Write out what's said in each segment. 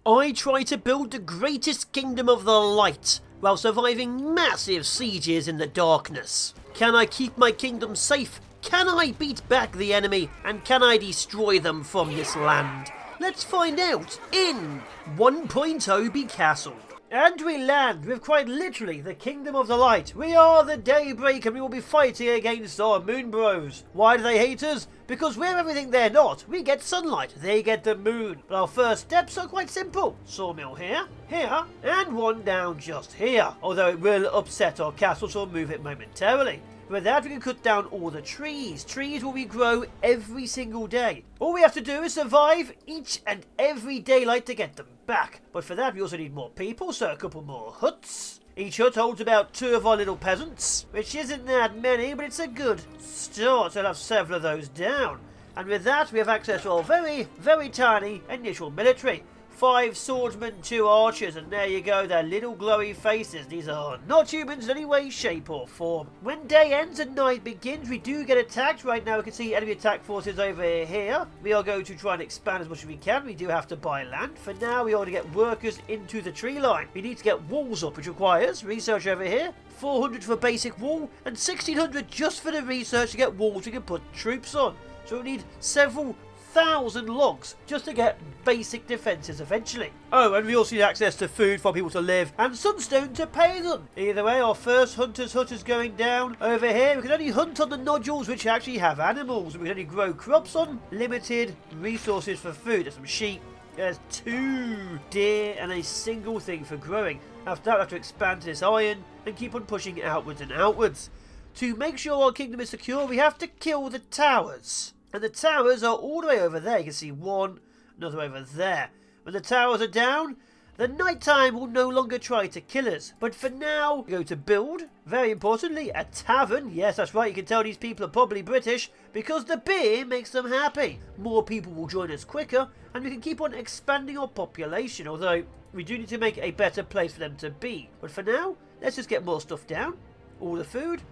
I try to build the greatest kingdom of the light while surviving massive sieges in the darkness. Can I keep my kingdom safe? Can I beat back the enemy? And can I destroy them from this land? Let's find out in 1.0 Becastled. And we land with quite literally the Kingdom of the Light. We are the Daybreak and we will be fighting against our Moon Bros. Why do they hate us? Because we're everything they're not. We get sunlight, they get the moon. But our first steps are quite simple. Sawmill here, here, and one down just here. Although it will upset our castle, so we'll move it momentarily. With that, we can cut down all the trees. Trees will regrow every single day. All we have to do is survive each and every daylight to get them back. But for that, we also need more people, so a couple more huts. Each hut holds about 2 of our little peasants, which isn't that many, but it's a good start. So I'll have several of those down. And with that, we have access to our very, very tiny initial military. 5 swordsmen, 2 archers, and there you go, their little glowy faces. These are not humans in any way, shape or form. When day ends and night begins, we do get attacked. Right now we can see enemy attack forces over here. We are going to try and expand as much as we can. We do have to buy land. For now, we ought to get workers into the tree line. We need to get walls up, which requires research over here. 400 for a basic wall, and 1600 just for the research to get walls we can put troops on. So we need several 1,000 logs just to get basic defences eventually. Oh, and we also need access to food for people to live and sunstone to pay them. Either way, our first hunter's hut is going down. Over here, we can only hunt on the nodules which actually have animals. We can only grow crops on limited resources for food. There's some sheep. There's 2 deer and a single thing for growing. After that, we have to expand to this iron and keep on pushing outwards and outwards. To make sure our kingdom is secure, we have to kill the towers. And the towers are all the way over there. You can see one, another over there. When the towers are down, the nighttime will no longer try to kill us. But for now, we go to build, very importantly, a tavern. Yes, that's right, you can tell these people are probably British because the beer makes them happy. More people will join us quicker, and we can keep on expanding our population, although we do need to make a better place for them to be. But for now, let's just get more stuff down. All the food,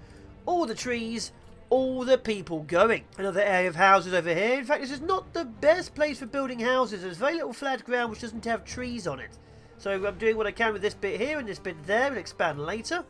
all the trees, all the people going. Another area of houses over here. In fact, this is not the best place for building houses. There's very little flat ground which doesn't have trees on it. So I'm doing what I can with this bit here and this bit there. We'll expand later.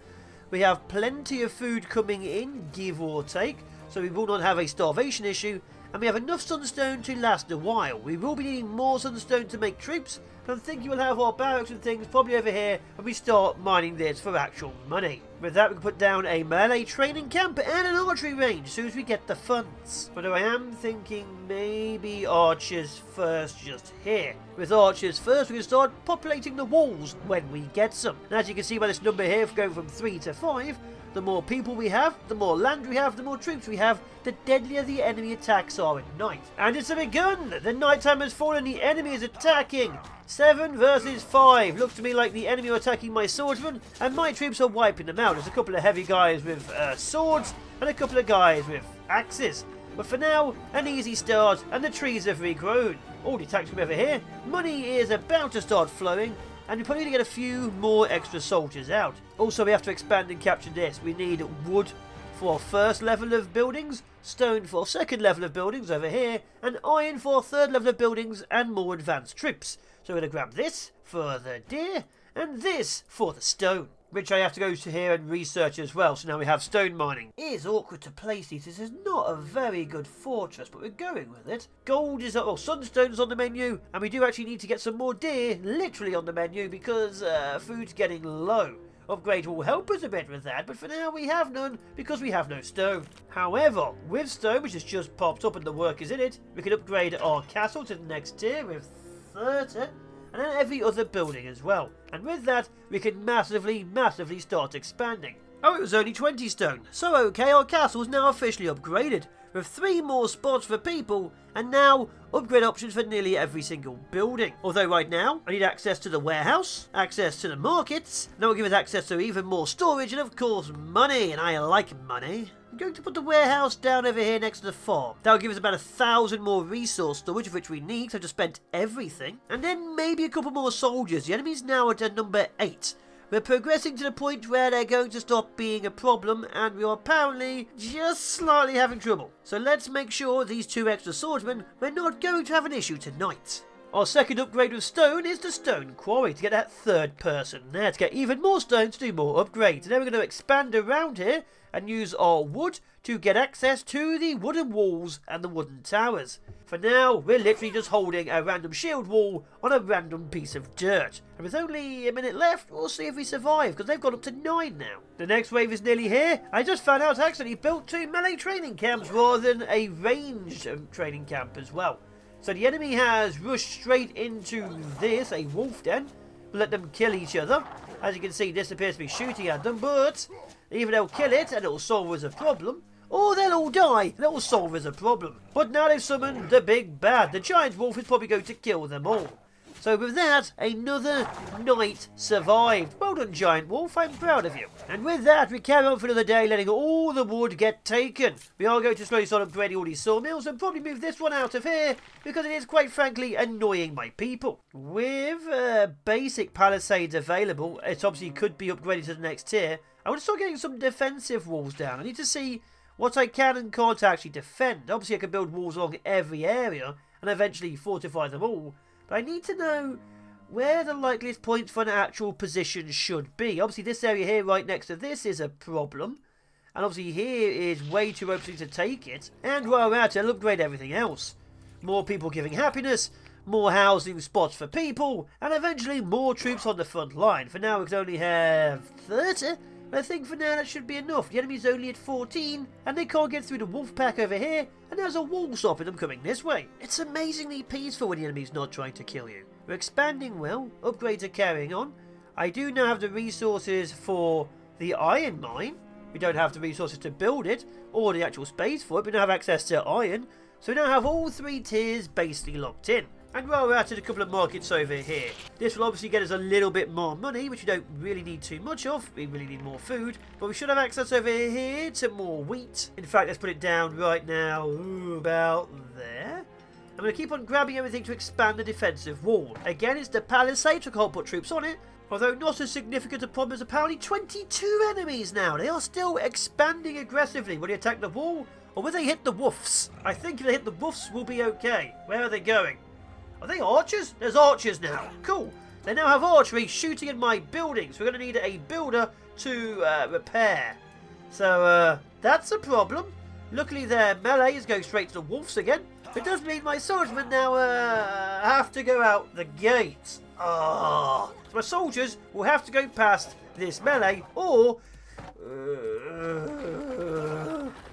We have plenty of food coming in, give or take, so we will not have a starvation issue. And we have enough sunstone to last a while. We will be needing more sunstone to make troops, but I'm thinking we'll have our barracks and things probably over here when we start mining this for actual money. With that, we can put down a melee training camp and an archery range as soon as we get the funds. But I am thinking maybe archers first just here. With archers first, we can start populating the walls when we get some. And as you can see by this number here, going from 3 to 5, the more people we have, the more land we have, the more troops we have, the deadlier the enemy attacks are at night. And it's begun! The nighttime has fallen, the enemy is attacking! 7 versus 5. Looks to me like the enemy are attacking my swordsmen, and my troops are wiping them out. There's a couple of heavy guys with swords, and a couple of guys with axes. But for now, an easy start, and the trees have regrown. All the attacks come over here. Money is about to start flowing, and we probably need to get a few more extra soldiers out. Also, we have to expand and capture this. We need wood for our first level of buildings, stone for our second level of buildings over here, and iron for our third level of buildings and more advanced troops. So we're going to grab this for the deer, and this for the stone, which I have to go to here and research as well. So now we have stone mining. It is awkward to place these. This is not a very good fortress, but we're going with it. Gold is, sunstone's on the menu, and we do actually need to get some more deer literally on the menu because food's getting low. Upgrade will help us a bit with that, but for now we have none because we have no stone. However, with stone, which has just popped up and the work is in it, we can upgrade our castle to the next tier with 30, and then every other building as well. And with that, we can massively start expanding. Oh, it was only 20 stone. So okay, our castle is now officially upgraded, with 3 more spots for people, and now upgrade options for nearly every single building. Although right now, I need access to the warehouse, access to the markets, and that will give us access to even more storage, and of course money, and I like money. I'm going to put the warehouse down over here next to the farm. That will give us about 1,000 more resource storage, of which we need, so I've just spent everything. And then maybe a couple more soldiers. The enemy's now at number 8. We're progressing to the point where they're going to stop being a problem, and we are apparently just slightly having trouble. So let's make sure these 2 extra swordsmen, we're not going to have an issue tonight. Our second upgrade with stone is the stone quarry to get that third person there, to get even more stone to do more upgrades. And then we're going to expand around here and use our wood to get access to the wooden walls and the wooden towers. For now, we're literally just holding a random shield wall on a random piece of dirt. And with only a minute left, we'll see if we survive, because they've got up to 9 now. The next wave is nearly here. I just found out I actually built 2 melee training camps rather than a ranged training camp as well. So the enemy has rushed straight into this, a wolf den. We'll let them kill each other. As you can see, this appears to be shooting at them, but either they'll kill it and it'll solve as a problem, or they'll all die and it'll solve as a problem. But now they've summoned the big bad. The giant wolf is probably going to kill them all. So with that, another night survived. Well done, Giant Wolf, I'm proud of you. And with that, we carry on for another day, letting all the wood get taken. We are going to slowly start upgrading all these sawmills and probably move this one out of here, because it is quite frankly annoying my people. With basic palisades available, it obviously could be upgraded to the next tier. I want to start getting some defensive walls down. I need to see what I can and can't actually defend. Obviously I can build walls along every area and eventually fortify them all. But I need to know where the likeliest point for an actual position should be. Obviously this area here right next to this is a problem. And obviously here is way too open to take it. And while we're at it, I'll upgrade everything else. More people giving happiness, more housing spots for people, and eventually more troops on the front line. For now we can only have 30. But I think for now that should be enough. The enemy's only at 14, and they can't get through the wolf pack over here, and there's a wall stopping them coming this way. It's amazingly peaceful when the enemy's not trying to kill you. We're expanding well, upgrades are carrying on. I do now have the resources for the iron mine. We don't have the resources to build it, or the actual space for it, but we now have access to iron. So we now have all 3 tiers basically locked in. And while we're at it, a couple of markets over here. This will obviously get us a little bit more money, which we don't really need too much of. We really need more food. But we should have access over here to more wheat. In fact, let's put it down right now, about there. I'm going to keep on grabbing everything to expand the defensive wall. Again, it's the palisade, so I can't put troops on it. Although not as significant a problem as apparently 22 enemies now. They are still expanding aggressively. Will they attack the wall, or will they hit the woofs? I think if they hit the woofs, we'll be okay. Where are they going? Are they archers? There's archers now. Cool. They now have archery shooting at my buildings. We're going to need a builder to repair. So, that's a problem. Luckily, their melee is going straight to the wolves again. It does mean my swordsmen now have to go out the gate. So my soldiers will have to go past this melee or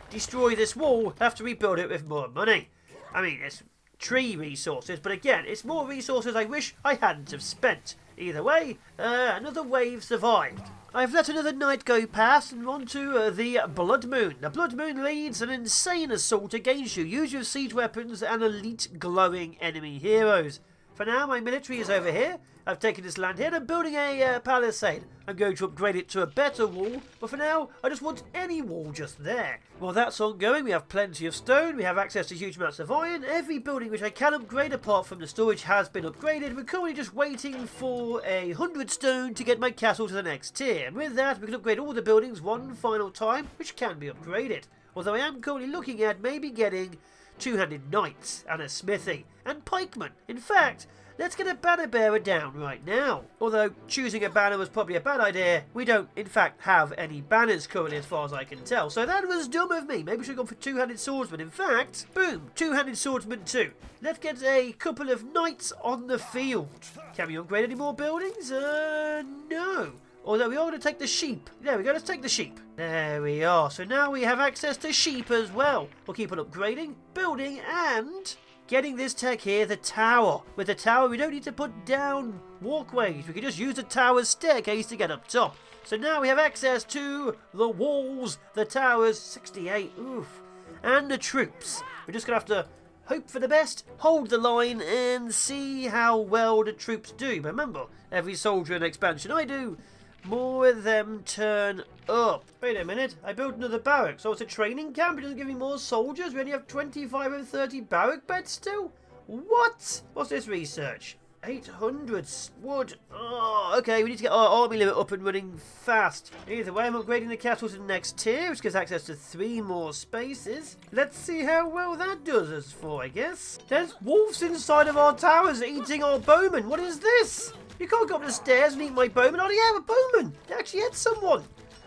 destroy this wall, have to rebuild it with more money. I mean, it's tree resources, but again, it's more resources I wish I hadn't have spent. Either way, another wave survived. I've let another night go past and on to the Blood Moon. The Blood Moon leads an insane assault against you. Use your siege weapons and elite glowing enemy heroes. For now, my military is over here. I've taken this land here and I'm building a palisade. I'm going to upgrade it to a better wall, but for now, I just want any wall just there. While that's ongoing, we have plenty of stone, we have access to huge amounts of iron. Every building which I can upgrade apart from the storage has been upgraded. We're currently just waiting for 100 stone to get my castle to the next tier. And with that, we can upgrade all the buildings one final time, which can be upgraded. Although I am currently looking at maybe getting 200 knights and a smithy and pikemen. In fact, let's get a banner bearer down right now. Although choosing a banner was probably a bad idea, we don't in fact have any banners currently as far as I can tell. So that was dumb of me. Maybe we should have gone for two-handed swordsman. In fact, boom, two-handed swordsman too. Let's get a couple of knights on the field. Can we upgrade any more buildings? No. Although we are going to take the sheep. There we go, let's take the sheep. There we are. So now we have access to sheep as well. We'll keep on upgrading, building, and getting this tech here, the tower. With the tower, we don't need to put down walkways. We can just use the tower's staircase to get up top. So now we have access to the walls, the towers, 68, oof, and the troops. We're just going to have to hope for the best, hold the line, and see how well the troops do. But remember, every soldier in expansion I do, more of them turn up. Wait a minute, I built another barrack, so it's a training camp. It doesn't give me more soldiers. We only have 25 and 30 barrack beds still? What? What's this research? 800 wood. Oh, okay, we need to get our army limit up and running fast. Either way, I'm upgrading the castle to the next tier, which gives access to 3 more spaces. Let's see how well that does us for, I guess. There's wolves inside of our towers eating our bowmen. What is this? You can't go up the stairs and eat my bowmen. Oh, yeah, a bowman. They actually had someone.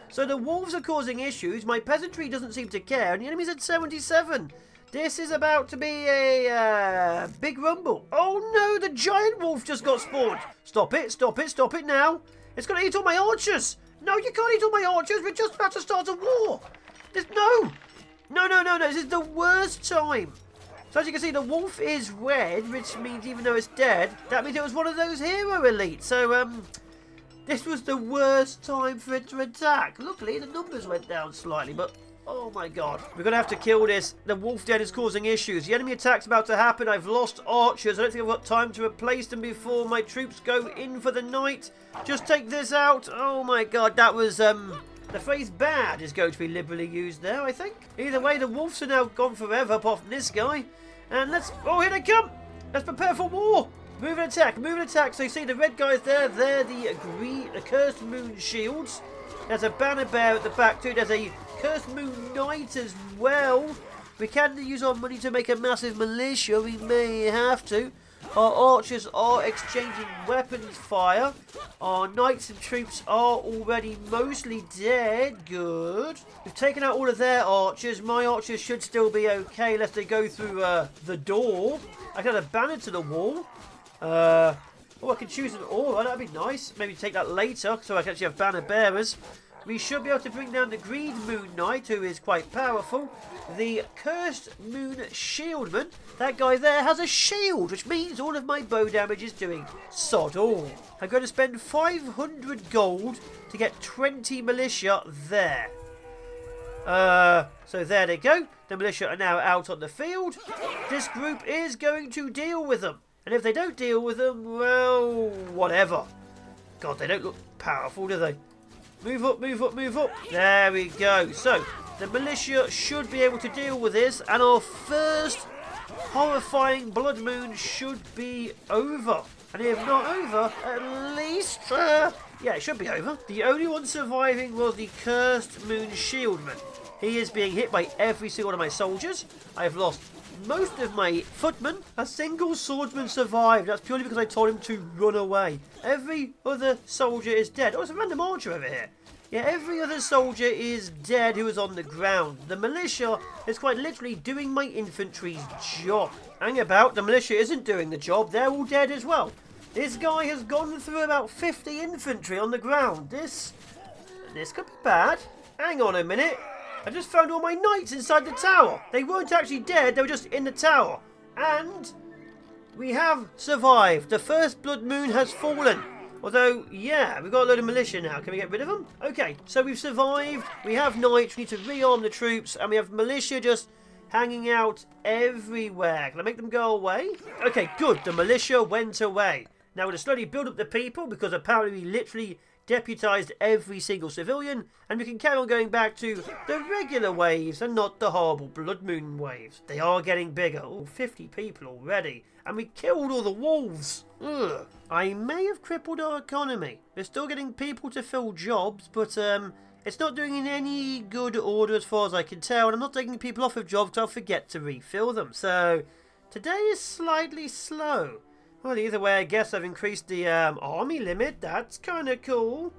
So the wolves are causing issues. My peasantry doesn't seem to care, and the enemy's at 77. This is about to be a big rumble. Oh no, the giant wolf just got spawned. Stop it, stop it, stop it now. It's going to eat all my archers. No, you can't eat all my archers. We're just about to start a war. No. No. This is the worst time. So as you can see, the wolf is red, which means even though it's dead, that means it was one of those hero elites. So, this was the worst time for it to attack. Luckily, the numbers went down slightly, but oh my god. We're going to have to kill this. The wolf den is causing issues. The enemy attack's about to happen. I've lost archers. I don't think I've got time to replace them before my troops go in for the night. Just take this out. Oh my god, that was, the phrase bad is going to be liberally used there, I think. Either way, the wolves are now gone forever, apart from this guy. And let's, oh, here they come. Let's prepare for war. Move and attack, move and attack. So you see the red guys there, they're the cursed moon shields. There's a banner bear at the back too. There's a cursed moon knight as well. We can use our money to make a massive militia. We may have to. Our archers are exchanging weapons fire. Our knights and troops are already mostly dead. Good. We've taken out all of their archers. My archers should still be okay unless they go through the door. I can add a banner to the wall. Oh, I can choose an aura. That'd be nice. Maybe take that later so I can actually have banner bearers. We should be able to bring down the Green Moon Knight, who is quite powerful. The Cursed Moon Shieldman, that guy there has a shield, which means all of my bow damage is doing sod all. I'm going to spend 500 gold to get 20 militia there. So there they go. The militia are now out on the field. This group is going to deal with them. And if they don't deal with them, well, whatever. God, they don't look powerful, do they? Move up, move up, move up. There we go. So, the militia should be able to deal with this. And our first horrifying blood moon should be over. And if not over, at least, yeah, it should be over. The only one surviving was the Cursed Moon Shieldman. He is being hit by every single one of my soldiers. I've lost most of my footmen. A single swordsman survived. That's purely because I told him to run away. Every other soldier is dead. Oh, it's a random archer over here. Yeah, every other soldier is dead who is on the ground. The militia is quite literally doing my infantry's job. Hang about, the militia isn't doing the job. They're all dead as well. This guy has gone through about 50 infantry on the ground. This could be bad. Hang on a minute. I just found all my knights inside the tower. They weren't actually dead, they were just in the tower. And we have survived. The first blood moon has fallen. Although, yeah, we've got a load of militia now. Can we get rid of them? Okay, so we've survived. We have knights. We need to rearm the troops. And we have militia just hanging out everywhere. Can I make them go away? Okay, good. The militia went away. Now we're going to slowly build up the people because apparently we literally deputized every single civilian, and we can carry on going back to the regular waves and not the horrible blood moon waves. They are getting bigger. Oh, 50 people already, and we killed all the wolves. Ugh. I may have crippled our economy. We're still getting people to fill jobs, but it's not doing in any good order as far as I can tell, and I'm not taking people off of jobs because I'll forget to refill them. So today is slightly slow. Well, either way, I guess I've increased the army limit. That's kind of cool.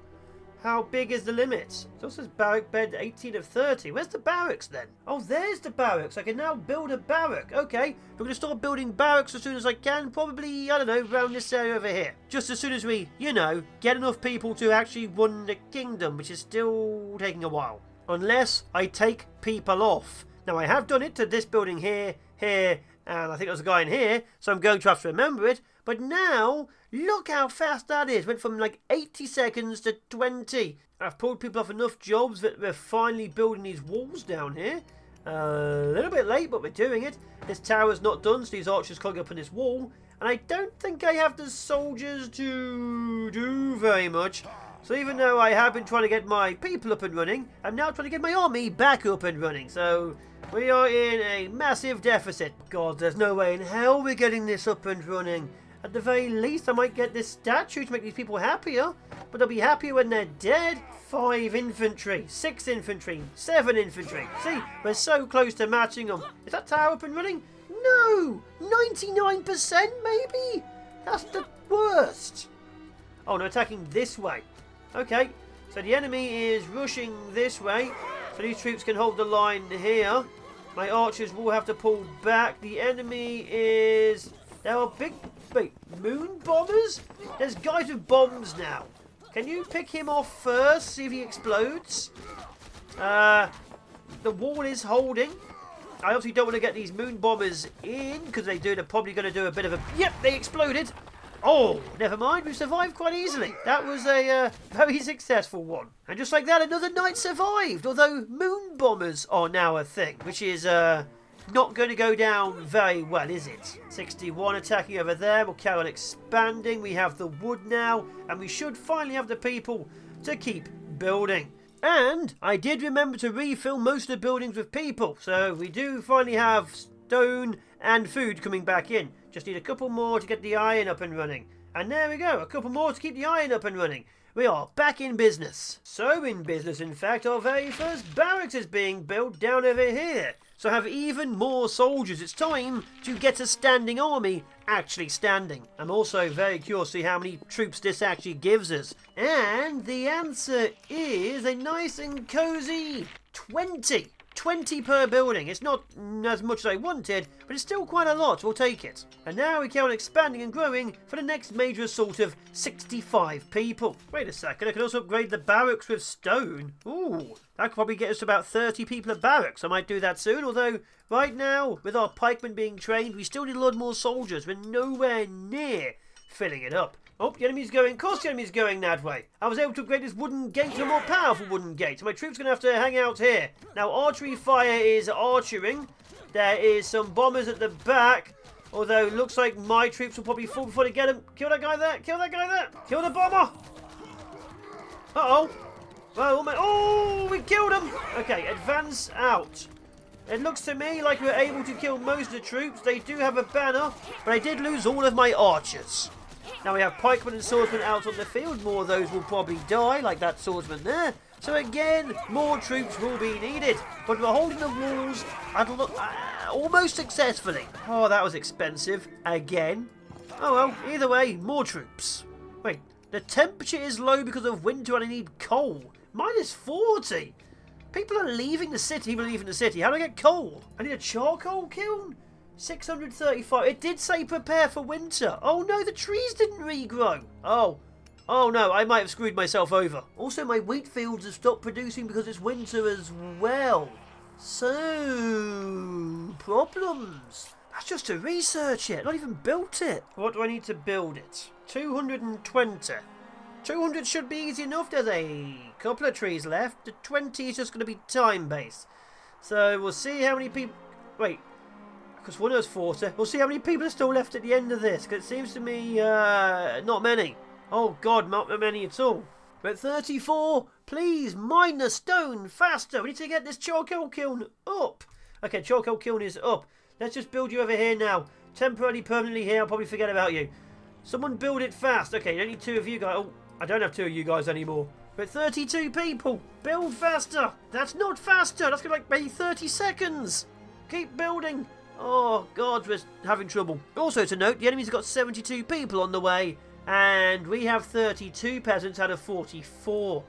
How big is the limit? It also says barrack bed 18 of 30. Where's the barracks then? Oh, there's the barracks. I can now build a barrack. Okay, we're going to start building barracks as soon as I can. Probably, I don't know, around this area over here. Just as soon as we, you know, get enough people to actually run the kingdom, which is still taking a while. Unless I take people off. Now, I have done it to this building here, here, and I think there's a guy in here, so I'm going to have to remember it. But now, look how fast that is. Went from like 80 seconds to 20. I've pulled people off enough jobs that we're finally building these walls down here. A little bit late, but we're doing it. This tower's not done, so these archers can't get up on this wall. And I don't think I have the soldiers to do very much. So even though I have been trying to get my people up and running, I'm now trying to get my army back up and running. So we are in a massive deficit. God, there's no way in hell we're getting this up and running. At the very least, I might get this statue to make these people happier. But they'll be happier when they're dead. 5 infantry, 6 infantry, 7 infantry. See, we're so close to matching them. Is that tower up and running? No! 99% maybe? That's the worst. Oh, no, attacking this way. Okay, so the enemy is rushing this way. So these troops can hold the line here. My archers will have to pull back. The enemy is... There are big... Wait, moon bombers? There's guys with bombs now. Can you pick him off first? See if he explodes. The wall is holding. I obviously don't want to get these moon bombers in, because they're probably going to do a bit of a... Yep, they exploded. Oh, never mind. We survived quite easily. That was a very successful one. And just like that, another knight survived. Although moon bombers are now a thing, which is not going to go down very well, is it? 61 attacking over there. We'll carry on expanding. We have the wood now, and we should finally have the people to keep building. And I did remember to refill most of the buildings with people. So we do finally have stone and food coming back in. Just need a couple more to get the iron up and running. And there we go, a couple more to keep the iron up and running. We are back in business. So in business, in fact, our very first barracks is being built down over here. So have even more soldiers. It's time to get a standing army actually standing. I'm also very curious to see how many troops this actually gives us. And the answer is a nice and cozy 20. 20 per building. It's not as much as I wanted, but it's still quite a lot. We'll take it. And now we carry on expanding and growing for the next major assault of 65 people. Wait a second, I can also upgrade the barracks with stone. Ooh, that could probably get us to about 30 people a barracks. I might do that soon, although right now, with our pikemen being trained, we still need a lot more soldiers. We're nowhere near filling it up. Oh, the enemy's going. Of course the enemy's going that way. I was able to upgrade this wooden gate to a more powerful wooden gate. So my troops are going to have to hang out here. Now, archery fire is archering. There is some bombers at the back. Although, it looks like my troops will probably fall before they get him. Kill that guy there. Kill that guy there. Kill the bomber. Uh-oh. Oh, we killed him. Okay, advance out. It looks to me like we're able to kill most of the troops. They do have a banner, but I did lose all of my archers. Now we have pikemen and swordsmen out on the field. More of those will probably die, like that swordsman there. So again, more troops will be needed. But we're holding the walls almost successfully. Oh, that was expensive. Again. Oh well, either way, more troops. Wait, the temperature is low because of winter and I need coal. Minus 40. People are leaving the city. How do I get coal? I need a charcoal kiln? 635. It did say prepare for winter. Oh no, the trees didn't regrow. Oh no, I might have screwed myself over. Also, my wheat fields have stopped producing because it's winter as well. So, problems. That's just to research it, not even built it. What do I need to build it? 220. 200 should be easy enough. There's a couple of trees left. The 20 is just going to be time-based. So, we'll see how many people... Wait. Because one of us 40. We'll see how many people are still left at the end of this. Because it seems to me, not many. Oh God, not many at all. We're at 34. Please, mine the stone faster. We need to get this charcoal kiln up. Okay, charcoal kiln is up. Let's just build you over here now. Temporarily, permanently here. I'll probably forget about you. Someone build it fast. Okay, only 2 of you guys. Oh, I don't have 2 of you guys anymore. We're at 32 people. Build faster. That's not faster. That's going to like maybe 30 seconds. Keep building. Oh, God, we're having trouble. Also to note, the enemy's got 72 people on the way, and we have 32 peasants out of 44.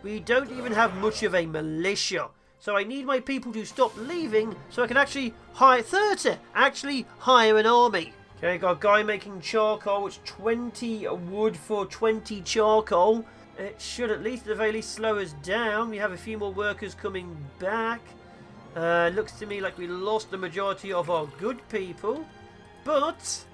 We don't even have much of a militia, so I need my people to stop leaving so I can actually hire 30. Actually hire an army. Okay, got a guy making charcoal. It's 20 wood for 20 charcoal. It should at least, at the very least, slow us down. We have a few more workers coming back. Looks to me like we lost the majority of our good people, but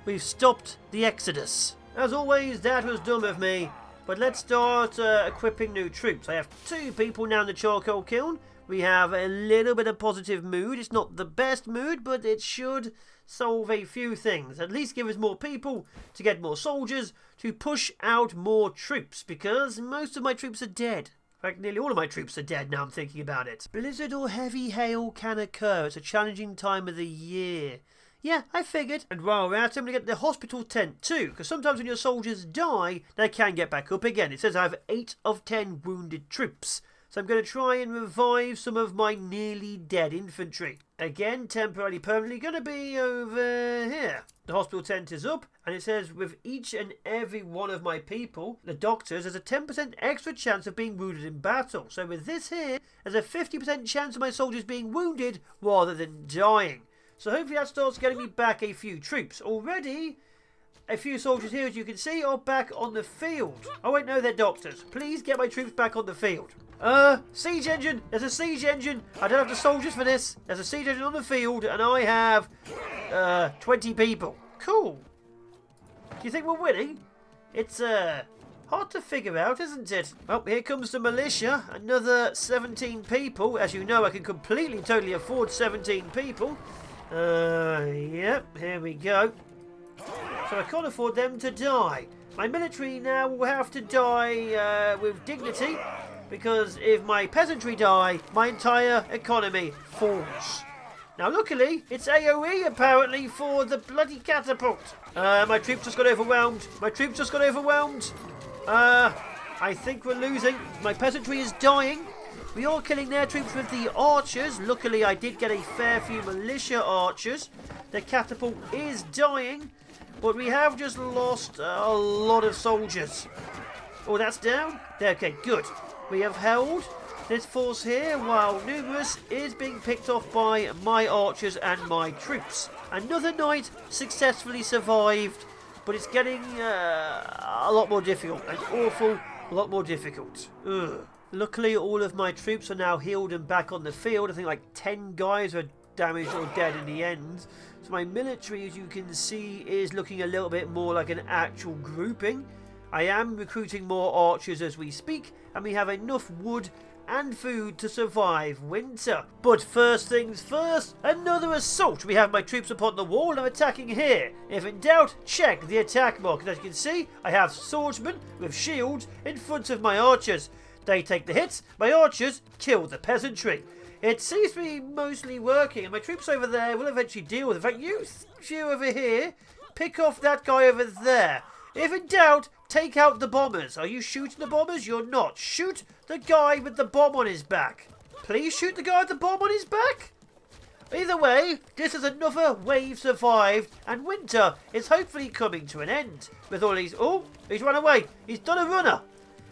we've stopped the exodus. As always, that was dumb of me, but let's start equipping new troops. I have 2 people now in the charcoal kiln. We have a little bit of positive mood. It's not the best mood, but it should solve a few things. At least give us more people to get more soldiers, to push out more troops, because most of my troops are dead. In fact, nearly all of my troops are dead now I'm thinking about it. Blizzard or heavy hail can occur. It's a challenging time of the year. Yeah, I figured. And while we're at it, I'm going to get the hospital tent too, because sometimes when your soldiers die, they can get back up again. It says I have 8 of 10 wounded troops. So I'm going to try and revive some of my nearly dead infantry. Again, temporarily, permanently, going to be over here. The hospital tent is up, and it says with each and every one of my people, the doctors, there's a 10% extra chance of being wounded in battle. So with this here, there's a 50% chance of my soldiers being wounded rather than dying. So hopefully that starts getting me back a few troops. Already, a few soldiers here, as you can see, are back on the field. Oh wait, no, they're doctors. Please get my troops back on the field. Siege engine! There's a siege engine! I don't have the soldiers for this. There's a siege engine on the field, and I have, 20 people. Cool. Do you think we're winning? It's, hard to figure out, isn't it? Well, here comes the militia. Another 17 people. As you know, I can completely, totally afford 17 people. Yep, here we go. So I can't afford them to die. My military now will have to die, with dignity. Because if my peasantry die, my entire economy falls. Now, luckily, it's AoE, apparently, for the bloody catapult. My troops just got overwhelmed. I think we're losing. My peasantry is dying. We are killing their troops with the archers. Luckily, I did get a fair few militia archers. The catapult is dying. But we have just lost a lot of soldiers. Oh, that's down? Okay, good. We have held this force here while numerous is being picked off by my archers and my troops. Another knight successfully survived, but it's getting a lot more difficult. An awful lot more difficult. Ugh. Luckily, all of my troops are now healed and back on the field. I think like 10 guys are damaged or dead in the end. So my military, as you can see, is looking a little bit more like an actual grouping. I am recruiting more archers as we speak, and we have enough wood and food to survive winter. But first things first, another assault. We have my troops upon the wall and I'm attacking here. If in doubt, check the attack mark. As you can see, I have swordsmen with shields in front of my archers. They take the hits, my archers kill the peasantry. It seems to be mostly working, and my troops over there will eventually deal with it. In fact, you over here, pick off that guy over there. If in doubt, take out the bombers. Are you shooting the bombers? You're not. Shoot the guy with the bomb on his back. Please shoot the guy with the bomb on his back. Either way, this is another wave survived, and winter is hopefully coming to an end. With all these... Oh, he's run away. He's done a runner.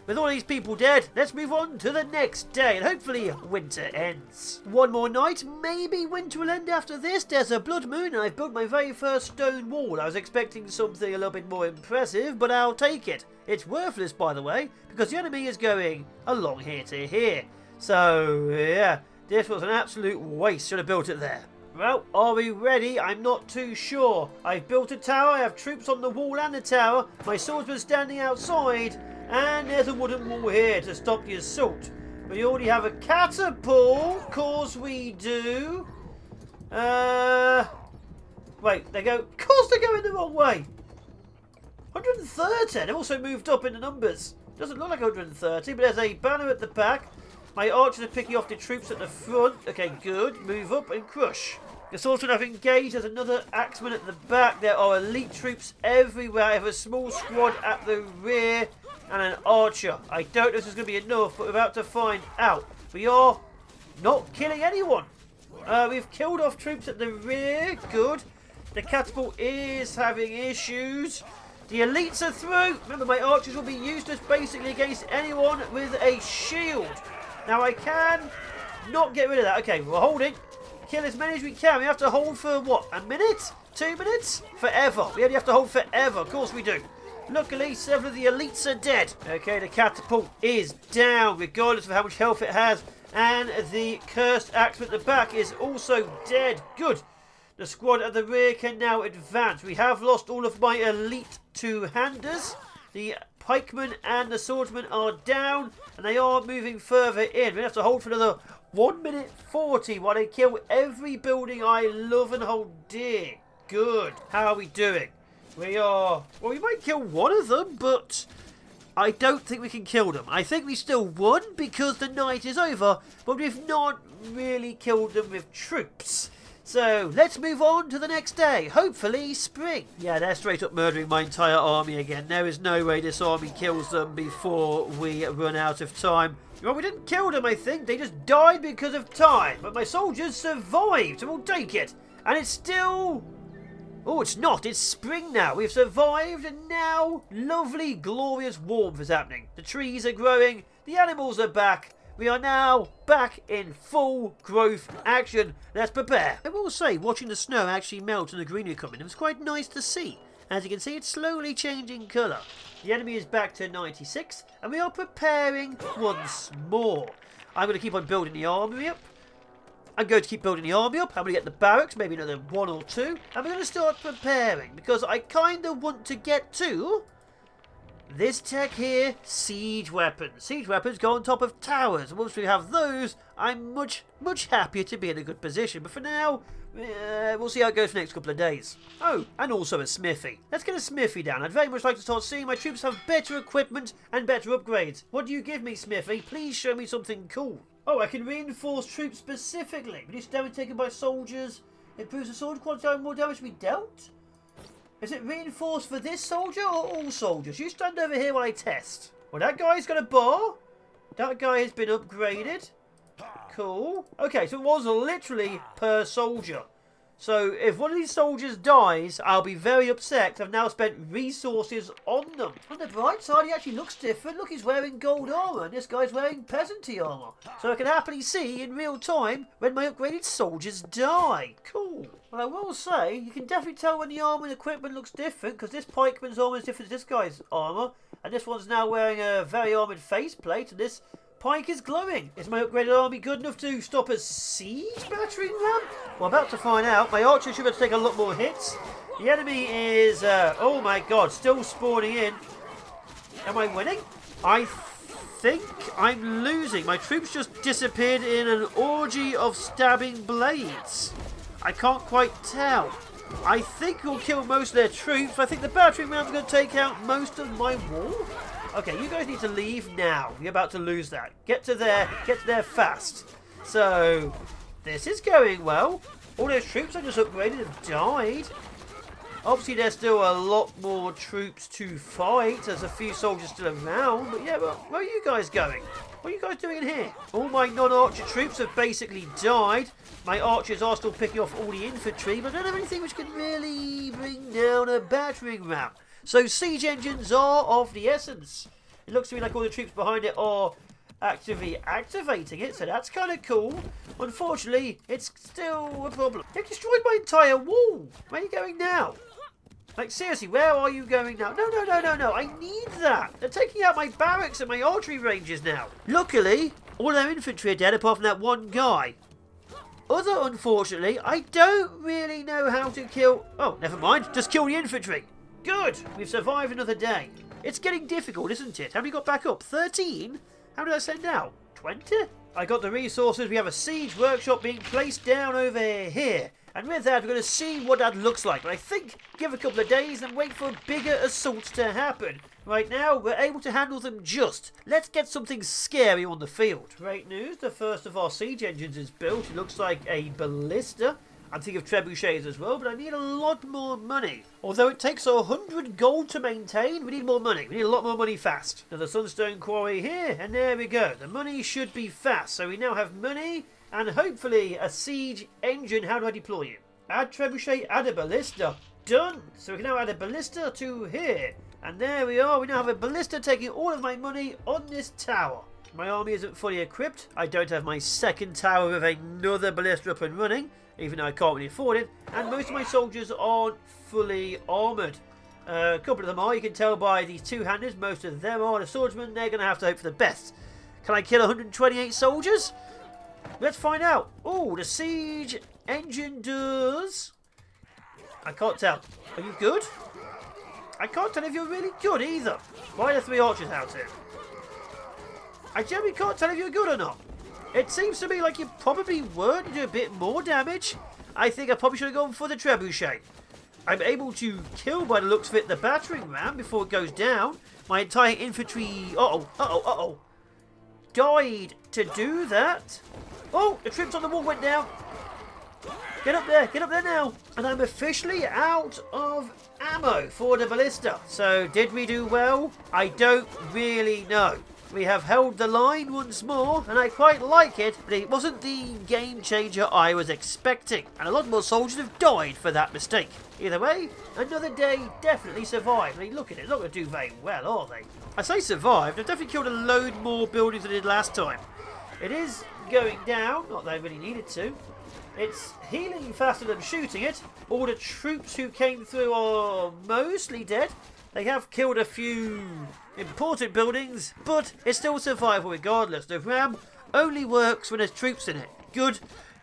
With all these people dead, let's move on to the next day, and hopefully winter ends. One more night, maybe winter will end after this. There's a blood moon, and I've built my very first stone wall. I was expecting something a little bit more impressive, but I'll take it. It's worthless, by the way, because the enemy is going along here to here. So, yeah, this was an absolute waste. Should have built it there. Well, are we ready? I'm not too sure. I've built a tower, I have troops on the wall and the tower, my swordsman standing outside, and there's a wooden wall here to stop the assault. We already have a catapult, course we do. Wait, they go, of course they're going the wrong way. 130, they've also moved up in the numbers. Doesn't look like 130, but there's a banner at the back. My archers are picking off the troops at the front. Okay, good. Move up and crush. The swordsmen have engaged. There's another axeman at the back. There are elite troops everywhere. I have a small squad at the rear and an archer. I don't know if this is going to be enough, but we're about to find out. We are not killing anyone. We've killed off troops at the rear. Good. The catapult is having issues. The elites are through. Remember, my archers will be useless basically against anyone with a shield. Now, I can not get rid of that. Okay, we're holding. Kill as many as we can. We have to hold for, what, a minute? 2 minutes? Forever. We only have to hold forever. Of course we do. Luckily, several of the elites are dead. Okay, the catapult is down, regardless of how much health it has. And the cursed axeman at the back is also dead. Good. The squad at the rear can now advance. We have lost all of my elite two-handers. The pikemen and the swordsmen are down, and they are moving further in. We have to hold for another 1 minute 40 while they kill every building I love and hold dear. Good. How are we doing? We are... Well, we might kill one of them, but I don't think we can kill them. I think we still won because the night is over, but we've not really killed them with troops. So, let's move on to the next day. Hopefully, spring. Yeah, they're straight up murdering my entire army again. There is no way this army kills them before we run out of time. Well, we didn't kill them, I think. They just died because of time. But my soldiers survived, so we'll take it. And it's still... Oh, it's not. It's spring now. We've survived, and now lovely, glorious warmth is happening. The trees are growing. The animals are back. We are now back in full growth action. Let's prepare. I will say, watching the snow actually melt and the greenery come in, it was quite nice to see. As you can see, it's slowly changing colour. The enemy is back to 96, and we are preparing once more. I'm going to keep on building the army up. I'm going to keep building the army up. I'm going to get the barracks, maybe another 1 or 2. And we're going to start preparing, because I kind of want to get to... this tech here, siege weapons. Siege weapons go on top of towers. And once we have those, I'm much happier to be in a good position. But for now, we'll see how it goes for the next couple of days. Oh, and also a smithy. Let's get a smithy down. I'd very much like to start seeing my troops have better equipment and better upgrades. What do you give me, smithy? Please show me something cool. Oh, I can reinforce troops specifically. Reduce damage taken by soldiers. Improves the sword quality and more damage to be dealt. Is it reinforced for this soldier or all soldiers? You stand over here while I test. Well, that guy's got a bar. That guy has been upgraded. Cool. Okay, so it was literally per soldier. So if one of these soldiers dies, I'll be very upset because I've now spent resources on them. On the bright side, he actually looks different. Look, he's wearing gold armour and this guy's wearing peasanty armour. So I can happily see in real time when my upgraded soldiers die. Cool. Well, I will say, you can definitely tell when the armour and equipment looks different because this pikeman's armour is different to this guy's armour. And this one's now wearing a very armoured faceplate and this pike is glowing. Is my upgraded army good enough to stop a siege battering ram? Well, I'm about to find out. My archers should be able to take a lot more hits. The enemy is, oh my god, still spawning in. Am I winning? I think I'm losing. My troops just disappeared in an orgy of stabbing blades. I can't quite tell. I think we'll kill most of their troops. I think the battering ram's going to take out most of my wall. Okay, you guys need to leave now. You're about to lose that. Get to there fast. So, this is going well. All those troops I just upgraded have died. Obviously, there's still a lot more troops to fight. There's a few soldiers still around. But yeah, well, where are you guys going? What are you guys doing in here? All my non-archer troops have basically died. My archers are still picking off all the infantry, but I don't have anything which can really bring down a battering ram. So siege engines are of the essence. It looks to me like all the troops behind it are actively activating it, so that's kind of cool. Unfortunately, it's still a problem. They've destroyed my entire wall. Where are you going now? Like, seriously, where are you going now? No. I need that. They're taking out my barracks and my archery ranges now. Luckily, all their infantry are dead apart from that one guy. Unfortunately, I don't really know how to kill... Oh, never mind. Just kill the infantry. Good! We've survived another day. It's getting difficult, isn't it? Have we got back up? 13? How did I send out? 20? I got the resources. We have a siege workshop being placed down over here. And with that, we're going to see what that looks like. But I think give a couple of days and wait for bigger assaults to happen. Right now, we're able to handle them just. Let's get something scary on the field. Great news. The first of our siege engines is built. It looks like a ballista. I'm thinking of trebuchets as well, but I need a lot more money. Although it takes 100 gold to maintain, we need more money. We need a lot more money fast. Now the sunstone quarry here, and there we go. The money should be fast. So we now have money and hopefully a siege engine. How do I deploy it? Add trebuchet, add a ballista. Done. So we can now add a ballista to here. And there we are. We now have a ballista taking all of my money on this tower. My army isn't fully equipped. I don't have my second tower with another ballista up and running, even though I can't really afford it, and most of my soldiers aren't fully armoured. A couple of them are, you can tell by these two-handers, most of them are. The swordsmen, they're going to have to hope for the best. Can I kill 128 soldiers? Let's find out. Oh, the siege engine does... I can't tell. Are you good? I can't tell if you're really good either. Why are there 3 archers out here? I generally can't tell if you're good or not. It seems to me like you probably weren't. You do a bit more damage. I think I probably should have gone for the trebuchet. I'm able to kill, by the looks of it, the battering ram before it goes down. My entire infantry... died to do that. Oh, the troops on the wall went down. Get up there now. And I'm officially out of ammo for the ballista. So did we do well? I don't really know. We have held the line once more, and I quite like it, but it wasn't the game changer I was expecting. And a lot more soldiers have died for that mistake. Either way, another day definitely survived. I mean, look at it, not going to do very well, are they? I say survived, I've definitely killed a load more buildings than I did last time. It is going down, not that I really needed to. It's healing faster than shooting it. All the troops who came through are mostly dead. They have killed a few important buildings, but it's still survival regardless. The RAM only works when there's troops in it. Good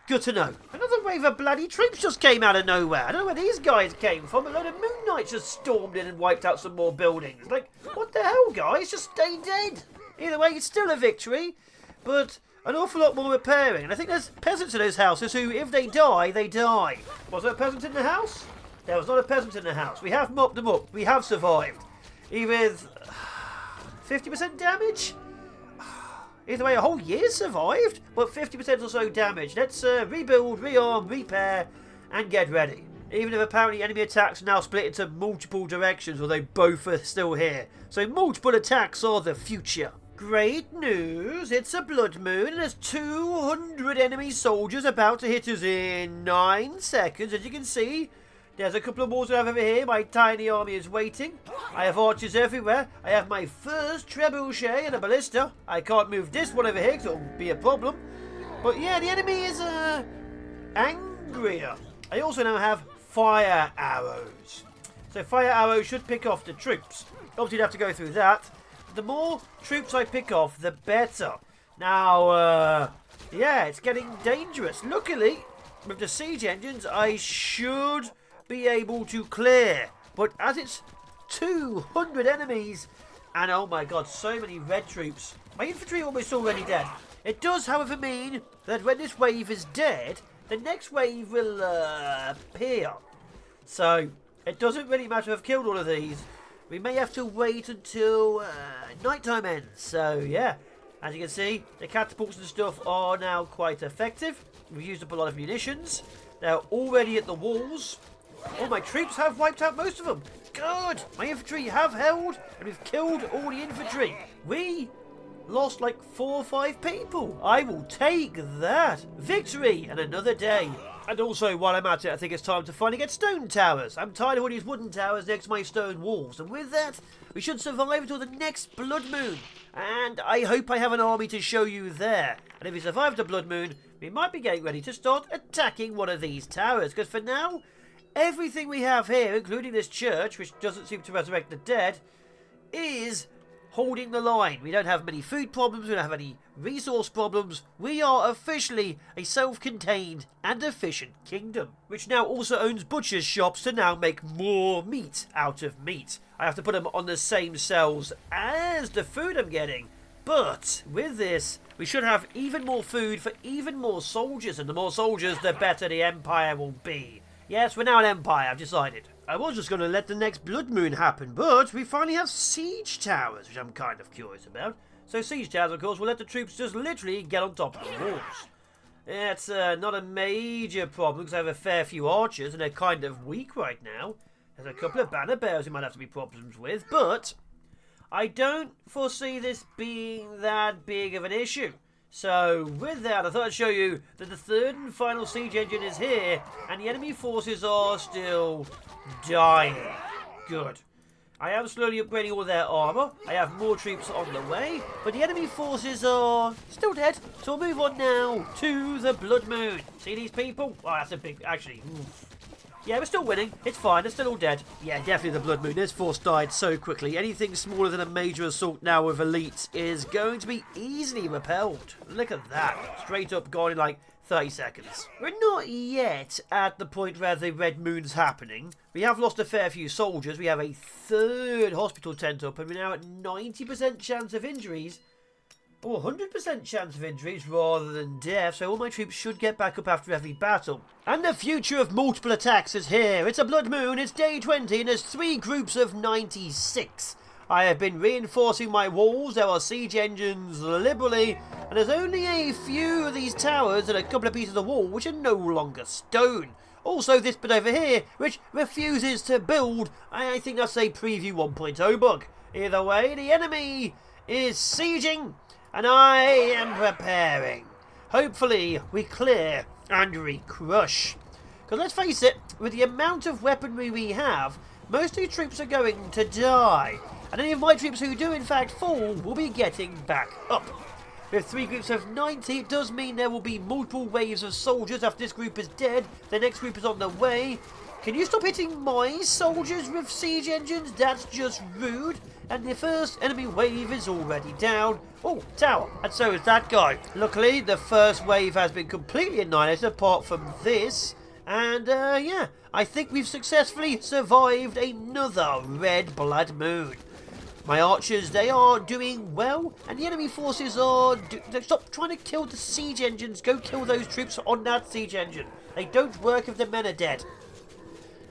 to know. Another wave of bloody troops just came out of nowhere. I don't know where these guys came from. A load of Moon Knights just stormed in and wiped out some more buildings. Like, what the hell, guys? Just stay dead. Either way, it's still a victory, but an awful lot more repairing. And I think there's peasants in those houses who, if they die, they die. Was there a peasant in the house? There was not a peasant in the house. We have mopped them up. We have survived. Even with 50% damage? Either way, a whole year survived, but 50% or so damage. Let's rebuild, rearm, repair, and get ready. Even if apparently enemy attacks are now split into multiple directions, although both are still here. So multiple attacks are the future. Great news, it's a blood moon and there's 200 enemy soldiers about to hit us in 9 seconds. As you can see, there's a couple of walls I have over here. My tiny army is waiting. I have archers everywhere. I have my first trebuchet and a ballista. I can't move this one over here because it'll be a problem. But yeah, the enemy is angrier. I also now have fire arrows. So fire arrows should pick off the troops. Obviously, you'd have to go through that. The more troops I pick off, the better. Now, yeah, it's getting dangerous. Luckily, with the siege engines, I should be able to clear. But as it's 200 enemies, and oh my god, so many red troops, my infantry almost already dead. It does, however, mean that when this wave is dead, the next wave will appear. So, it doesn't really matter if I've killed all of these. We may have to wait until nighttime ends. So, yeah, as you can see, the catapults and stuff are now quite effective. We've used up a lot of munitions. They're already at the walls. All my troops have wiped out most of them. Good. My infantry have held, and we've killed all the infantry. We lost like 4 or 5 people. I will take that. Victory and another day. And also, while I'm at it, I think it's time to finally get stone towers. I'm tired of all these wooden towers next to my stone walls. And with that, we should survive until the next blood moon. And I hope I have an army to show you there. And if we survive the blood moon, we might be getting ready to start attacking one of these towers. Because for now, everything we have here, including this church, which doesn't seem to resurrect the dead, is holding the line. We don't have many food problems, we don't have any resource problems. We are officially a self-contained and efficient kingdom, which now also owns butcher's shops to now make more meat out of meat. I have to put them on the same cells as the food I'm getting. But with this, we should have even more food for even more soldiers, and the more soldiers, the better the empire will be. Yes, we're now an empire, I've decided. I was just going to let the next blood moon happen, but we finally have siege towers, which I'm kind of curious about. So siege towers, of course, will let the troops just literally get on top of the walls. It's not a major problem, because I have a fair few archers, and they're kind of weak right now. There's a couple of banner bearers who might have to be problems with, but I don't foresee this being that big of an issue. So, with that, I thought I'd show you that the third and final siege engine is here, and the enemy forces are still dying. Good. I am slowly upgrading all their armour. I have more troops on the way, but the enemy forces are still dead. So we'll move on now to the Blood Moon. See these people? Oh, that's a big... Actually, yeah, we're still winning. It's fine. They're still all dead. Yeah, definitely the Blood Moon. This force died so quickly. Anything smaller than a major assault now with elites is going to be easily repelled. Look at that. Straight up gone in like 30 seconds. We're not yet at the point where the Red Moon's happening. We have lost a fair few soldiers. We have a third hospital tent up, and we're now at 90% chance of injuries. Or 100% chance of injuries rather than death, so all my troops should get back up after every battle. And the future of multiple attacks is here. It's a blood moon, it's day 20, and there's 3 groups of 96. I have been reinforcing my walls, there are siege engines liberally, And there's only a few of these towers and a couple of pieces of wall which are no longer stone. Also this bit over here which refuses to build. I think that's a preview 1.0 bug. Either way, the enemy is sieging and I am preparing. Hopefully we clear and recrush. Because let's face it, with the amount of weaponry we have, most of the troops are going to die. And any of my troops who do in fact fall will be getting back up. With 3 groups of 90, it does mean there will be multiple waves of soldiers after this group is dead. The next group is on their way. Can you stop hitting my soldiers with siege engines? That's just rude. And the first enemy wave is already down. Oh, tower. And so is that guy. Luckily, the first wave has been completely annihilated apart from this. And, yeah, I think we've successfully survived another red blood moon. My archers, they are doing well, and the enemy forces are... Stop trying to kill the siege engines. Go kill those troops on that siege engine. They don't work if the men are dead.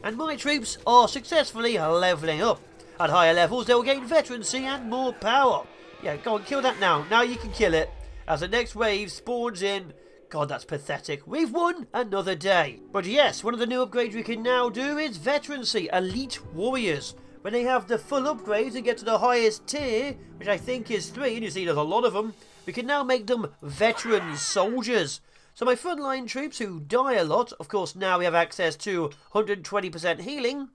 And my troops are successfully levelling up. At higher levels, they'll gain veterancy and more power. Yeah, go on, kill that now. Now you can kill it. As the next wave spawns in... God, that's pathetic. We've won another day. But yes, one of the new upgrades we can now do is veterancy, elite warriors. When they have the full upgrades and get to the highest tier, which I think is 3, and you see there's a lot of them, we can now make them veteran soldiers. So my frontline troops who die a lot, of course now we have access to 120% healing,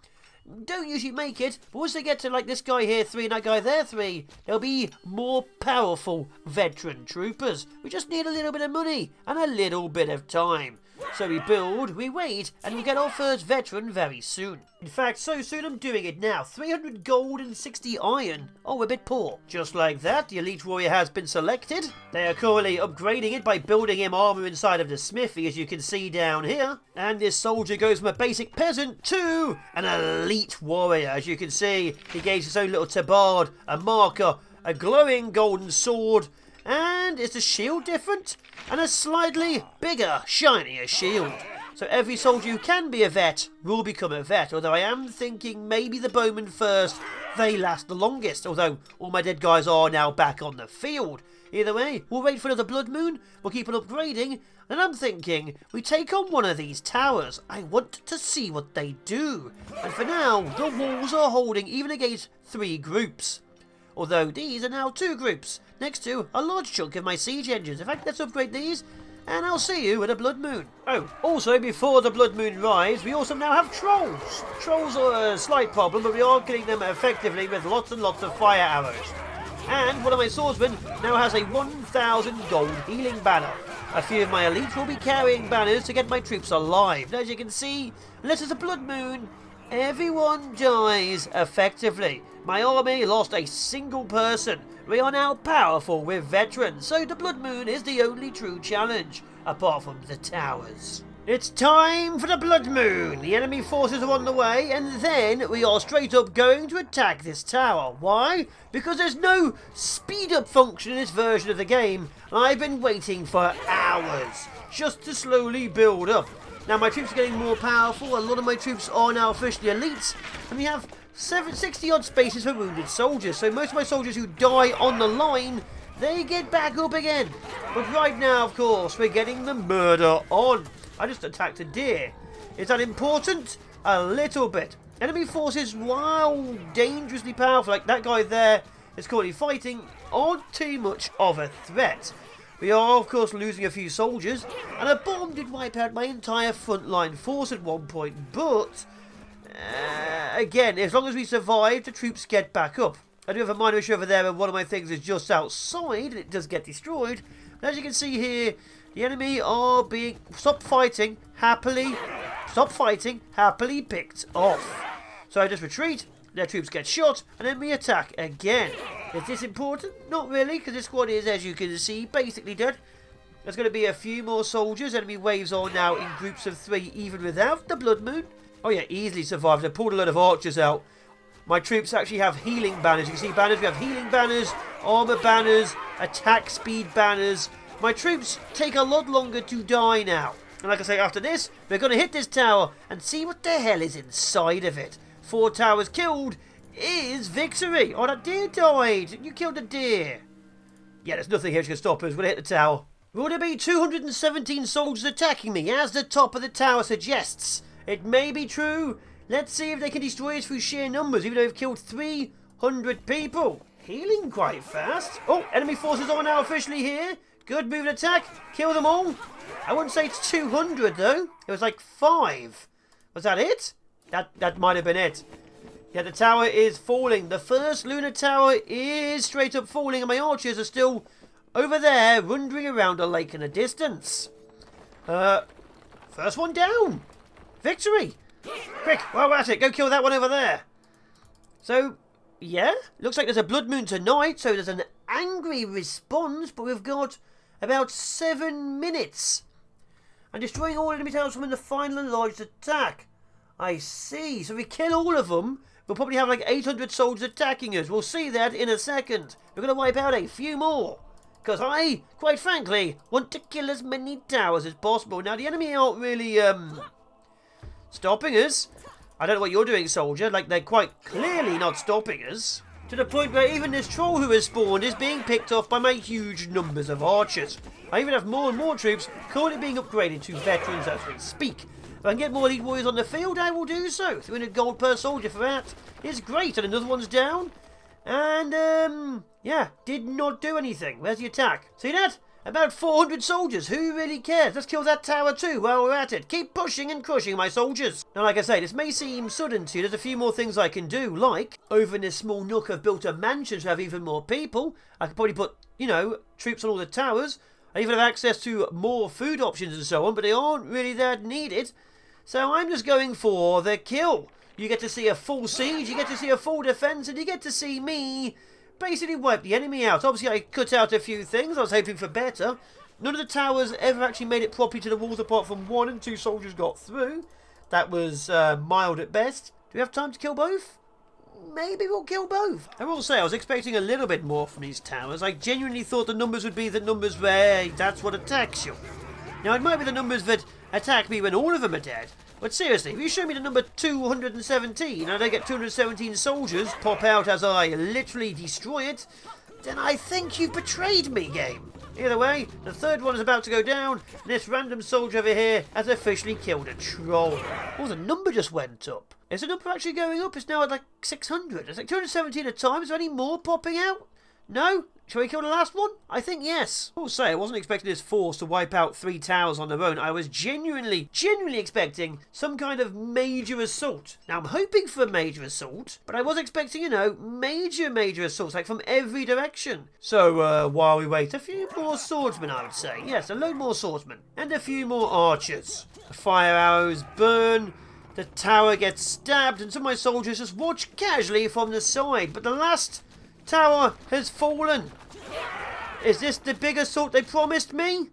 don't usually make it, but once they get to like this guy here 3 and that guy there 3, they'll be more powerful veteran troopers. We just need a little bit of money and a little bit of time. So we build, we wait, and we get our first veteran very soon. In fact, so soon I'm doing it now. 300 gold and 60 iron. Oh, we're a bit poor. Just like that, the elite warrior has been selected. They are currently upgrading it by building him armor inside of the smithy, as you can see down here. And this soldier goes from a basic peasant to an elite warrior. As you can see, he gains his own little tabard, a marker, a glowing golden sword, and is the shield different? And a slightly bigger, shinier shield. So every soldier who can be a vet will become a vet. Although I am thinking maybe the bowmen first, they last the longest. Although all my dead guys are now back on the field. Either way, we'll wait for another blood moon, we'll keep on upgrading, and I'm thinking we take on one of these towers. I want to see what they do. And for now, the walls are holding even against 3 groups. Although these are now 2 groups, next to a large chunk of my siege engines. In fact, let's upgrade these, and I'll see you at a blood moon. Oh, also before the blood moon rise, we also now have trolls. Trolls are a slight problem, but we are killing them effectively with lots and lots of fire arrows. And one of my swordsmen now has a 1,000 gold healing banner. A few of my elites will be carrying banners to get my troops alive. And as you can see, unless it's a blood moon, everyone dies effectively. My army lost a single person. We are now powerful with veterans, so the blood moon is the only true challenge, apart from the towers. It's time for the blood moon. The enemy forces are on the way, and then we are straight up going to attack this tower. Why? Because there's no speed up function in this version of the game, and I've been waiting for hours just to slowly build up. Now my troops are getting more powerful, a lot of my troops are now officially elites, and we have 60 odd spaces for wounded soldiers, so most of my soldiers who die on the line, they get back up again. But right now, of course, we're getting the murder on. I just attacked a deer. Is that important? A little bit. Enemy forces, while dangerously powerful, like that guy there is currently fighting, aren't too much of a threat. We are, of course, losing a few soldiers, and a bomb did wipe out my entire frontline force at one point, but... again, as long as we survive, the troops get back up. I do have a minor issue over there, and one of my things is just outside, and it does get destroyed. But as you can see here, the enemy are being... Stop fighting, happily picked off. So I just retreat, their troops get shot, and then we attack again. Is this important? Not really, because this squad is, as you can see, basically dead. There's going to be a few more soldiers. Enemy waves are now in groups of 3, even without the blood moon. Oh yeah, easily survived. I pulled a load of archers out. My troops actually have healing banners. You can see banners. We have healing banners, armor banners, attack speed banners. My troops take a lot longer to die now. And like I say, after this, we're going to hit this tower and see what the hell is inside of it. 4 towers killed is victory. Oh, that deer died. You killed a deer. Yeah, there's nothing here which can stop us. We'll hit the tower. Will there be 217 soldiers attacking me, as the top of the tower suggests? It may be true. Let's see if they can destroy us through sheer numbers, even though we've killed 300 people. Healing quite fast. Oh, enemy forces are now officially here. Good move and attack. Kill them all. I wouldn't say it's 200, though. It was like 5. Was that it? That might have been it. Yeah, the tower is falling. The first lunar tower is straight up falling, and my archers are still over there, wandering around a lake in the distance. First one down. Victory. Quick, while we're at it, go kill that one over there. So, yeah, looks like there's a blood moon tonight, so there's an angry response, but we've got about 7 minutes. And destroying all enemy towers from in the final and largest attack. I see. So if we kill all of them, we'll probably have like 800 soldiers attacking us. We'll see that in a second. We're going to wipe out a few more. Because I, quite frankly, want to kill as many towers as possible. Now, the enemy aren't really stopping us. I don't know what you're doing, soldier. Like, they're quite clearly not stopping us. To the point where even this troll who has spawned is being picked off by my huge numbers of archers. I even have more and more troops currently being upgraded to veterans as we speak. If I can get more elite warriors on the field, I will do so. 300 gold per soldier for that is great. And another one's down. And, yeah, did not do anything. Where's the attack? See that? About 400 soldiers. Who really cares? Let's kill that tower too while we're at it. Keep pushing and crushing my soldiers. Now, like I say, this may seem sudden to you. There's a few more things I can do. Like, over in this small nook, I've built a mansion to have even more people. I could probably put, you know, troops on all the towers. I even have access to more food options and so on, but they aren't really that needed. So I'm just going for the kill. You get to see a full siege, you get to see a full defense, and you get to see me basically wipe the enemy out. Obviously, I cut out a few things. I was hoping for better. None of the towers ever actually made it properly to the walls apart from 1 and 2 soldiers got through. That was mild at best. Do we have time to kill both? Maybe we'll kill both. I will say, I was expecting a little bit more from these towers. I genuinely thought the numbers would be the numbers where that's what attacks you. Now, it might be the numbers that attack me when all of them are dead. But seriously, if you show me the number 217 and I get 217 soldiers pop out as I literally destroy it, then I think you've betrayed me, game. Either way, the third one is about to go down, and this random soldier over here has officially killed a troll. Oh, the number just went up. Is the number actually going up? It's now at like 600. It's like 217 at a time. Is there any more popping out? No? Shall we kill the last one? I think yes. I will say, I wasn't expecting this force to wipe out 3 towers on their own. I was genuinely expecting some kind of major assault. Now, I'm hoping for a major assault, but I was expecting, you know, major assaults, like from every direction. So, while we wait, a few more swordsmen, I would say. Yes, a load more swordsmen. And a few more archers. The fire arrows burn. The tower gets stabbed, and some of my soldiers just watch casually from the side. But the last tower has fallen. Is this the big assault they promised me?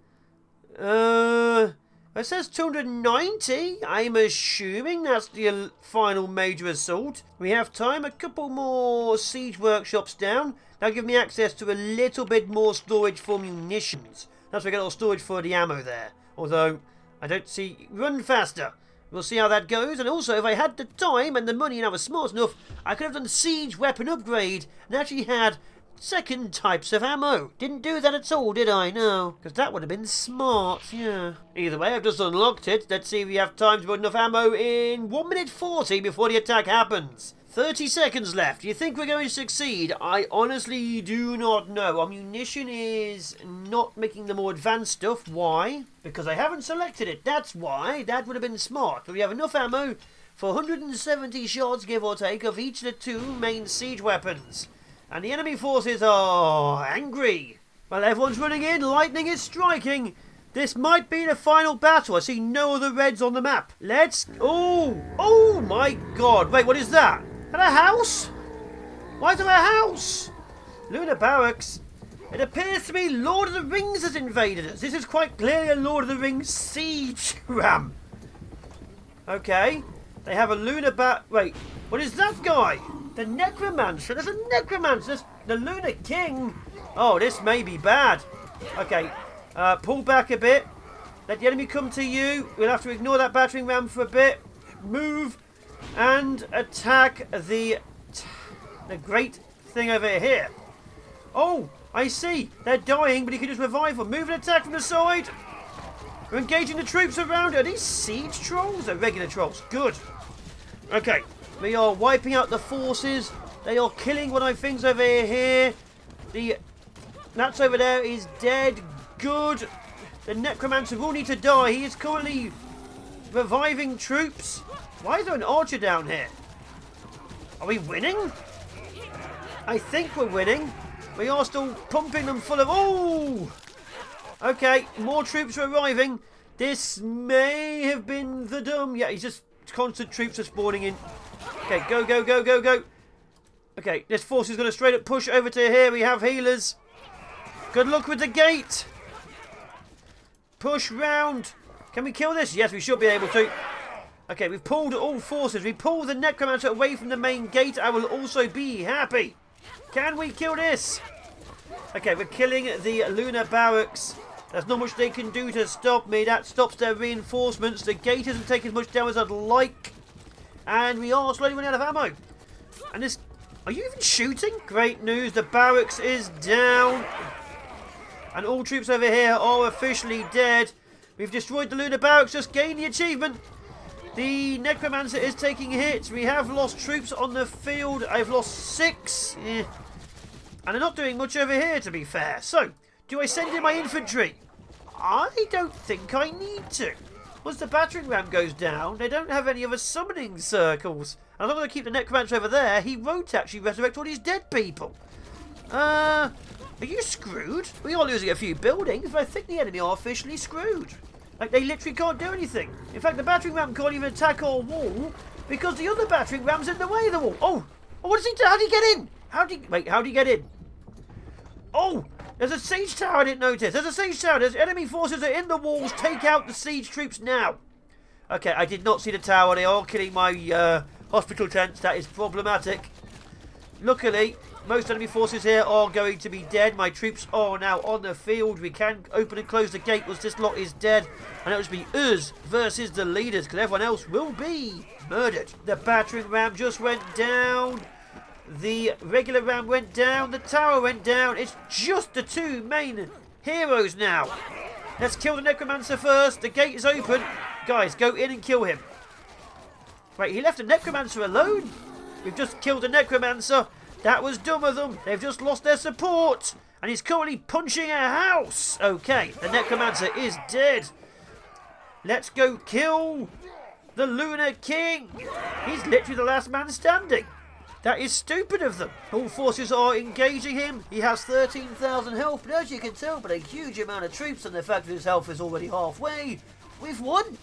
It says 290. I'm assuming that's the final major assault. We have time. A couple more siege workshops down. That'll give me access to a little bit more storage for munitions. That's where I get all storage for the ammo there. Although, I don't see... Run faster. We'll see how that goes. And also, if I had the time and the money and I was smart enough, I could have done siege weapon upgrade and actually had second types of ammo. Didn't do that at all, did I? No. Because that would have been smart, yeah. Either way, I've just unlocked it. Let's see if we have time to put enough ammo in 1 minute 40 before the attack happens. 30 seconds left. Do you think we're going to succeed? I honestly do not know. Our munition is not making the more advanced stuff. Why? Because I haven't selected it. That's why. That would have been smart. But we have enough ammo for 170 shots, give or take, of each of the 2 main siege weapons. And the enemy forces are angry. Well, everyone's running in. Lightning is striking. This might be the final battle. I see no other reds on the map. Let's... Oh my God. Wait, what is that? Is that a house? Why is there a house? Lunar Barracks. It appears to me Lord of the Rings has invaded us. This is quite clearly a Lord of the Rings siege ram. Okay. They have a lunar Wait, what is that guy? The Necromancer. There's a Necromancer. There's the Lunar King. Oh, this may be bad. Okay. Pull back a bit. Let the enemy come to you. We'll have to ignore that battering ram for a bit. Move. And attack the great thing over here. Oh, I see. They're dying, but he can just revive them. Move and attack from the side. We're engaging the troops around. Are these siege trolls? They're regular trolls. Good. Okay. We are wiping out the forces. They are killing one of my things over here. That's over there is dead. Good. The necromancer will need to die. He is currently reviving troops. Why is there an archer down here? Are we winning? I think we're winning. We are still pumping them full of... Oh! Okay, more troops are arriving. This may have been the dumb... Yeah, he's just... Constant troops are spawning in. Okay, go, go, go, go, go. Okay, this force is going to straight up push over to here. We have healers. Good luck with the gate. Push round. Can we kill this? Yes, we should be able to. Okay, we've pulled all forces. We pulled the necromancer away from the main gate. I will also be happy. Can we kill this? Okay, we're killing the lunar barracks. There's not much they can do to stop me. That stops their reinforcements. The gate isn't taking as much damage as I'd like. And we are slowly running out of ammo. And this... Are you even shooting? Great news. The barracks is down. And all troops over here are officially dead. We've destroyed the lunar barracks. Just gained the achievement. The necromancer is taking hits. We have lost troops on the field. I've lost 6. And they're not doing much over here, to be fair. So... Do I send in my infantry? I don't think I need to. Once the battering ram goes down, they don't have any other summoning circles. And I'm not going to keep the necromancer over there. He won't actually resurrect all these dead people. Are you screwed? We are losing a few buildings, but I think the enemy are officially screwed. Like, they literally can't do anything. In fact, the battering ram can't even attack our wall because the other battering ram's in the way of the wall. Oh, what does he do? How do he get in? How do you get in? Oh! There's a siege tower I didn't notice. There's a siege tower. There's enemy forces are in the walls. Take out the siege troops now. Okay, I did not see the tower. They are killing my hospital tents. That is problematic. Luckily, most enemy forces here are going to be dead. My troops are now on the field. We can open and close the gate once this lot is dead. And it will be us versus the leaders, because everyone else will be murdered. The battering ram just went down. The regular ram went down. The tower went down. It's just the 2 main heroes now. Let's kill the necromancer first. The gate is open. Guys, go in and kill him. Wait, he left the necromancer alone? We've just killed the necromancer. That was dumb of them. They've just lost their support. And he's currently punching a house. Okay, the necromancer is dead. Let's go kill the Lunar King. He's literally the last man standing. That is stupid of them. All forces are engaging him. He has 13,000 health, but as you can tell by a huge amount of troops and the fact that his health is already halfway, we've won.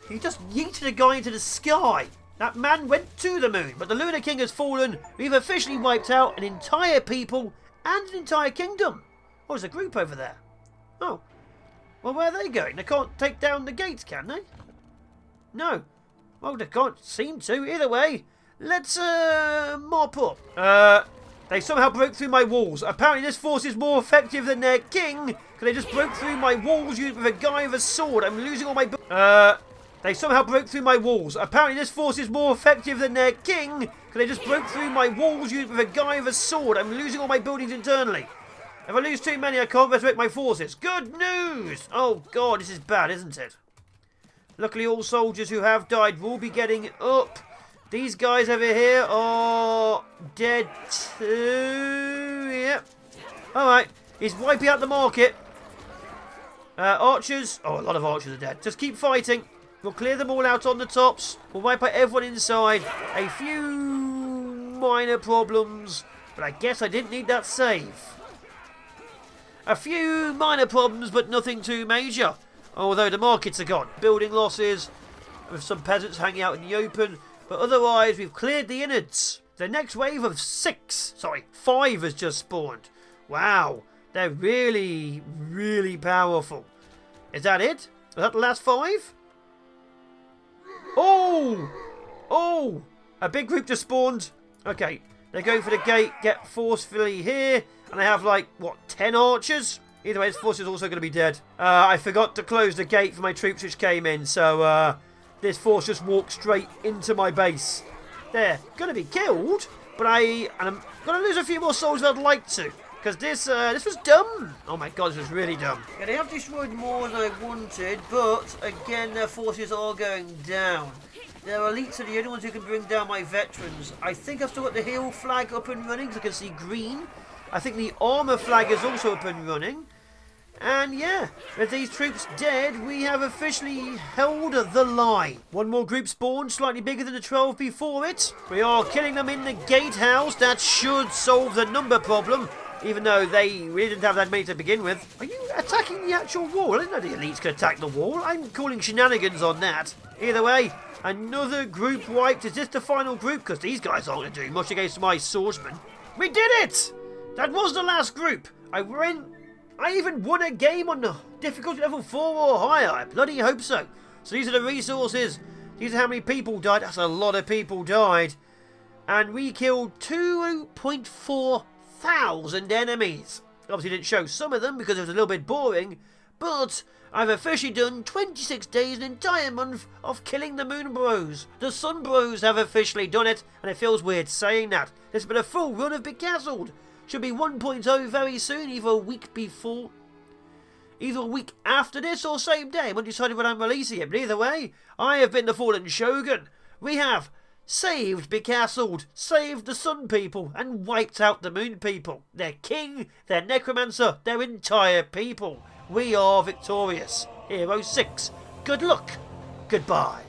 He just yeeted a guy into the sky. That man went to the moon, but the Lunar King has fallen. We've officially wiped out an entire people and an entire kingdom. Oh, there's a group over there. Oh. Well, where are they going? They can't take down the gates, can they? No. Well, they can't seem to. Either way. Let's mop up. They somehow broke through my walls. Apparently this force is more effective than their king, because they just broke through my walls with a guy with a sword. I'm losing all my... They somehow broke through my walls. Apparently this force is more effective than their king, because they just broke through my walls with a guy with a sword. I'm losing all my buildings internally. If I lose too many, I can't resurrect my forces. Good news! Oh god, this is bad, isn't it? Luckily all soldiers who have died will be getting up. These guys over here are dead too. Yep. Alright. He's wiping out the market. Archers. Oh, a lot of archers are dead. Just keep fighting. We'll clear them all out on the tops. We'll wipe out everyone inside. A few minor problems. But I guess I didn't need that save. A few minor problems, but nothing too major. Although the markets are gone. Building losses. With some peasants hanging out in the open. But otherwise, we've cleared the innards. The next wave of 5 has just spawned. Wow. They're really, really powerful. Is that it? Is that the last 5? Oh! Oh! A big group just spawned. Okay. They're going for the gate. Get forcefully here. And I have like, what, 10 archers? Either way, this force is also going to be dead. I forgot to close the gate for my troops which came in. So, this force just walked straight into my base. They're going to be killed, but I'm going to lose a few more souls than I'd like to. Because this was dumb. Oh my god, this was really dumb. Yeah, they have destroyed more than I wanted, but again, their forces are going down. Their elites are the only ones who can bring down my veterans. I think I've still got the heal flag up and running, because I can see green. I think the armour flag is also up and running. And yeah, with these troops dead, we have officially held the line. One more group spawned, slightly bigger than the 12 before it. We are killing them in the gatehouse. That should solve the number problem, even though we didn't have that many to begin with. Are you attacking the actual wall? I didn't know the elites could attack the wall. I'm calling shenanigans on that. Either way, another group wiped. Is this the final group? Because these guys aren't going to do much against my swordsmen. We did it! That was the last group. I even won a game on the difficulty level 4 or higher. I bloody hope so. So these are the resources. These are how many people died. That's a lot of people died. And we killed 2.4 thousand enemies. Obviously didn't show some of them because it was a little bit boring. But I've officially done 26 days, an entire month of killing the Moon Bros. The Sun Bros have officially done it. And it feels weird saying that. It's been a full run of Becastled. Should be 1.0 very soon, either a week before, either a week after this or same day. I haven't decided when I'm releasing it, but either way, I have been the Fallen Shogun. We have saved Becastled, saved the Sun people, and wiped out the Moon people. Their king, their necromancer, their entire people. We are victorious. Hero 6. Good luck. Goodbye.